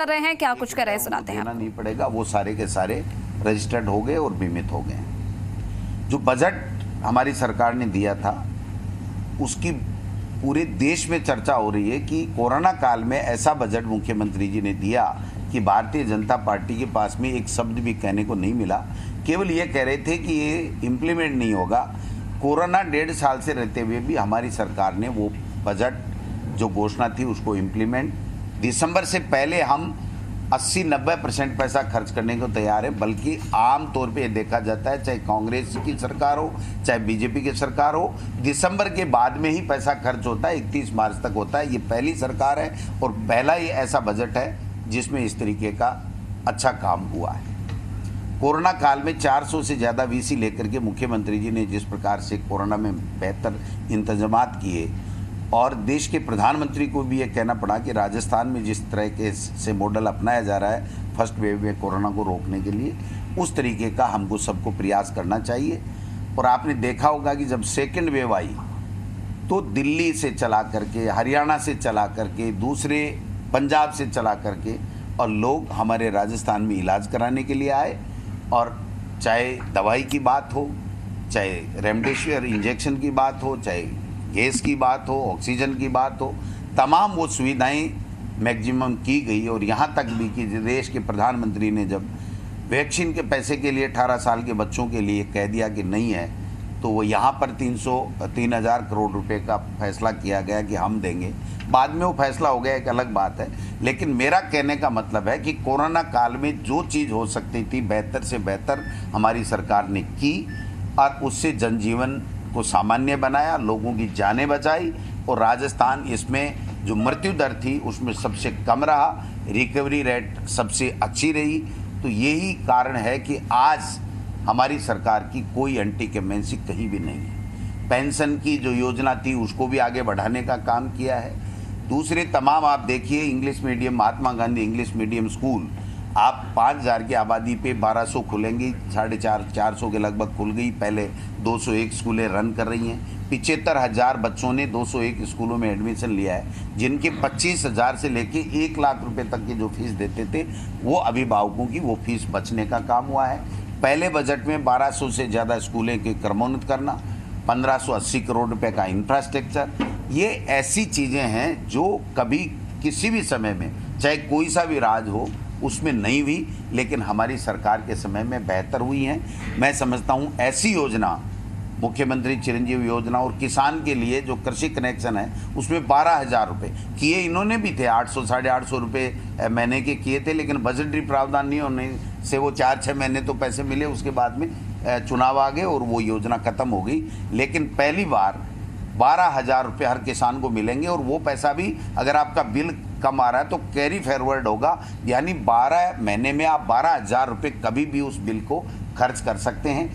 कर रहे हैं, क्या कुछ कर रहे हैं, सुनाते हैं। देना नहीं पड़ेगा, वो सारे के सारे रजिस्टर्ड हो गए और बीमित हो गए। जो बजट हमारी सरकार ने दिया था उसकी पूरे देश में चर्चा हो रही है कि कोरोना काल में ऐसा बजट मुख्यमंत्री जी ने दिया कि भारतीय जनता पार्टी के पास में एक शब्द भी कहने को नहीं मिला। केवल ये कह रहे थे कि ये इम्प्लीमेंट नहीं होगा। कोरोना 1.5 साल से रहते हुए भी हमारी सरकार ने वो बजट जो घोषणा थी उसको इम्प्लीमेंट, दिसंबर से पहले हम 80-90% पैसा खर्च करने को तैयार है। बल्कि आम तौर पे ये देखा जाता है, चाहे कांग्रेस की सरकार हो चाहे बीजेपी की सरकार हो, दिसंबर के बाद में ही पैसा खर्च होता है, 31 मार्च तक होता है। ये पहली सरकार है और पहला ही ऐसा बजट है जिसमें इस तरीके का अच्छा काम हुआ है। कोरोना काल में 400 से ज़्यादा वीसी लेकर के मुख्यमंत्री जी ने जिस प्रकार से कोरोना में बेहतर इंतजामात किए, और देश के प्रधानमंत्री को भी ये कहना पड़ा कि राजस्थान में जिस तरह के से मॉडल अपनाया जा रहा है फर्स्ट वेव में कोरोना को रोकने के लिए, उस तरीके का हमको सबको प्रयास करना चाहिए। और आपने देखा होगा कि जब सेकंड वेव आई तो दिल्ली से चला करके, हरियाणा से चला करके, दूसरे पंजाब से चला करके, और लोग हमारे राजस्थान में इलाज कराने के लिए आए। और चाहे दवाई की बात हो, चाहे रेमडेसिविर इंजेक्शन की बात हो, चाहे गैस की बात हो, ऑक्सीजन की बात हो, तमाम वो सुविधाएं मैक्सिमम की गई। और यहाँ तक भी कि देश के प्रधानमंत्री ने जब वैक्सीन के पैसे के लिए 18 साल के बच्चों के लिए कह दिया कि नहीं है, तो वो यहाँ पर 3,000 करोड़ रुपए का फैसला किया गया कि हम देंगे। बाद में वो फैसला हो गया, एक अलग बात है। लेकिन मेरा कहने का मतलब है कि कोरोना काल में जो चीज़ हो सकती थी बेहतर से बेहतर हमारी सरकार ने की, और उससे जनजीवन को सामान्य बनाया, लोगों की जानें बचाई। और राजस्थान इसमें जो मृत्यु दर थी उसमें सबसे कम रहा, रिकवरी रेट सबसे अच्छी रही। तो यही कारण है कि आज हमारी सरकार की कोई एंटी कैमेंसी कहीं भी नहीं है। पेंशन की जो योजना थी उसको भी आगे बढ़ाने का काम किया है। दूसरे तमाम आप देखिए, English medium, Mahatma Gandhi English medium school आप 5,000 की आबादी पे 1200 खुलेंगी, 450 के लगभग खुल गई। पहले 201 स्कूलें रन कर रही हैं। 75,000 बच्चों ने 201 स्कूलों में एडमिशन लिया है, जिनके 25,000 से लेके 1 लाख रुपए तक की जो फीस देते थे वो अभिभावकों की वो फीस बचने का काम हुआ है। पहले बजट में 1200 से ज़्यादा स्कूलें के क्रमोन्नत करना, 1580 करोड़ रुपए का इंफ्रास्ट्रक्चर, ये ऐसी चीज़ें हैं जो कभी किसी भी समय में, चाहे कोई सा भी राज हो, उसमें नहीं हुई, लेकिन हमारी सरकार के समय में बेहतर हुई हैं। मैं समझता हूँ ऐसी योजना, मुख्यमंत्री चिरंजीवी योजना, और किसान के लिए जो कृषि कनेक्शन है उसमें 12,000 रुपये किए इन्होंने भी थे, 800 850 रुपये महीने के किए थे। लेकिन बजटरी प्रावधान नहीं होने से वो 4-6 महीने तो पैसे मिले, उसके बाद में चुनाव आ गए और वो योजना ख़त्म हो गई। लेकिन पहली बार 12,000 रुपये हर किसान को मिलेंगे, और वो पैसा भी अगर आपका बिल कम आ रहा है तो कैरी फॉरवर्ड होगा, यानी 12 महीने में आप 12,000 रुपये कभी भी उस बिल को खर्च कर सकते हैं।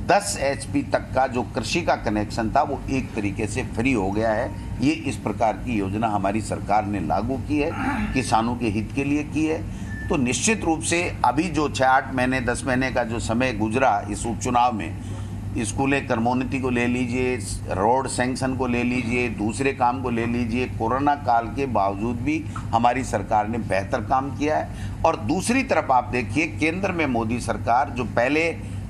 10 HP तक का जो कृषि का कनेक्शन था वो एक तरीके से फ्री हो गया है। ये इस प्रकार की योजना हमारी सरकार ने लागू की है, किसानों के हित के लिए की है। तो निश्चित रूप से अभी जो 6-8 महीने 10 महीने का जो समय गुजरा इस उपचुनाव में, स्कूलें क्रमोन्नति को ले लीजिए, रोड सैंक्शन को ले लीजिए, दूसरे काम को ले लीजिए, कोरोना काल के बावजूद भी हमारी सरकार ने बेहतर काम किया है। और दूसरी तरफ आप देखिए, केंद्र में मोदी सरकार जो पहले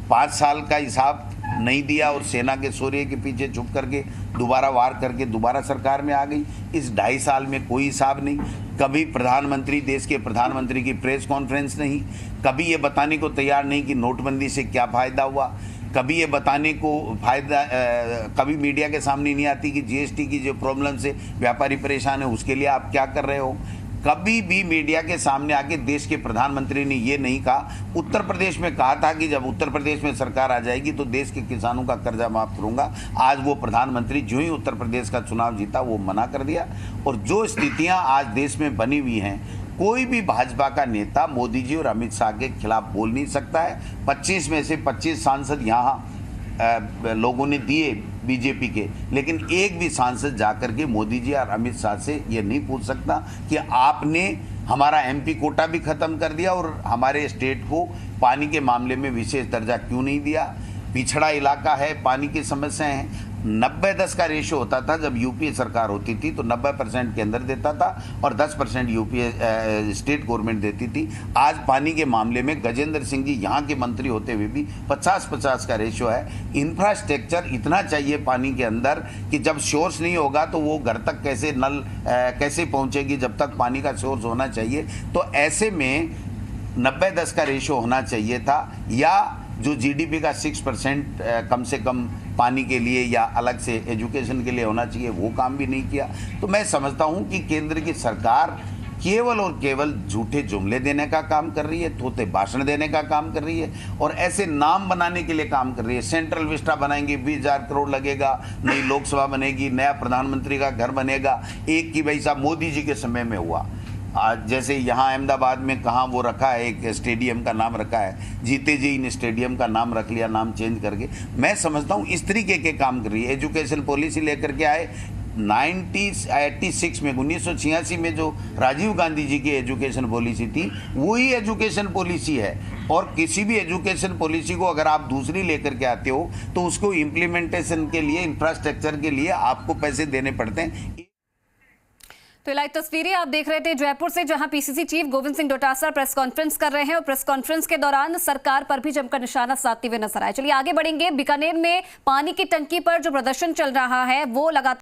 5 साल का हिसाब नहीं दिया और सेना के शौर्य के पीछे छुप करके दोबारा वार करके दोबारा सरकार में आ गई, इस 2.5 साल में कोई हिसाब नहीं। कभी प्रधानमंत्री, देश के प्रधानमंत्री की प्रेस कॉन्फ्रेंस नहीं, कभी ये बताने को तैयार नहीं कि नोटबंदी से क्या फ़ायदा हुआ, कभी ये बताने को कभी मीडिया के सामने नहीं आती कि GST की जो प्रॉब्लम से व्यापारी परेशान है उसके लिए आप क्या कर रहे हो। कभी भी मीडिया के सामने आके देश के प्रधानमंत्री ने ये नहीं कहा। उत्तर प्रदेश में कहा था कि जब उत्तर प्रदेश में सरकार आ जाएगी तो देश के किसानों का कर्जा माफ करूंगा। आज वो प्रधानमंत्री जो ही उत्तर प्रदेश का चुनाव जीता वो मना कर दिया। और जो स्थितियां आज देश में बनी हुई हैं, कोई भी भाजपा का नेता मोदी जी और अमित शाह के खिलाफ बोल नहीं सकता है। 25 में से 25 सांसद यहाँ लोगों ने दिए बीजेपी के, लेकिन एक भी सांसद जाकर के मोदी जी और अमित शाह से ये नहीं पूछ सकता कि आपने हमारा MP कोटा भी खत्म कर दिया और हमारे स्टेट को पानी के मामले में विशेष दर्जा क्यों नहीं दिया। पिछड़ा इलाका है, पानी की समस्याएं हैं। 90-10 का रेशियो होता था जब यूपीए सरकार होती थी, तो 90% के अंदर देता था और 10% यूपीए स्टेट गवर्नमेंट देती थी। आज पानी के मामले में गजेंद्र सिंह जी यहाँ के मंत्री होते हुए भी 50-50 का रेशियो है। इंफ्रास्ट्रक्चर इतना चाहिए पानी के अंदर कि जब सोर्स नहीं होगा तो वो घर तक कैसे नल कैसे पहुंचेगी, जब तक पानी का सोर्स होना चाहिए। तो ऐसे में 90-10 का रेशियो होना चाहिए था, या जो जीडीपी का 6% कम से कम पानी के लिए या अलग से एजुकेशन के लिए होना चाहिए, वो काम भी नहीं किया। तो मैं समझता हूं कि केंद्र की सरकार केवल और केवल झूठे जुमले देने का काम कर रही है, थोथे भाषण देने का काम कर रही है और ऐसे नाम बनाने के लिए काम कर रही है। सेंट्रल विस्टा बनाएंगे, 20,000 करोड़ लगेगा, नई लोकसभा बनेगी, नया प्रधानमंत्री का घर बनेगा। एक की भाई साहब मोदी जी के समय में हुआ। आज जैसे यहाँ अहमदाबाद में कहाँ वो रखा है, एक स्टेडियम का नाम रखा है, जीते जी इन स्टेडियम का नाम रख लिया, नाम चेंज करके। मैं समझता हूँ इस तरीके के काम कर रही है। एजुकेशन पॉलिसी लेकर के आए 1986 में, 1986 में जो राजीव गांधी जी की एजुकेशन पॉलिसी थी वही एजुकेशन पॉलिसी है। और किसी भी एजुकेशन पॉलिसी को अगर आप दूसरी लेकर के आते हो तो उसको इम्प्लीमेंटेशन के लिए, इंफ्रास्ट्रक्चर के लिए आपको पैसे देने पड़ते हैं। तो लाइव तस्वीरें आप देख रहे थे जयपुर से, जहां PCC chief Govind Singh Dotasra press conference कर रहे हैं और प्रेस कॉन्फ्रेंस के दौरान सरकार पर भी जमकर निशाना साधते हुए नजर आए। चलिए आगे बढ़ेंगे। बीकानेर में पानी की टंकी पर जो प्रदर्शन चल रहा है वो लगातार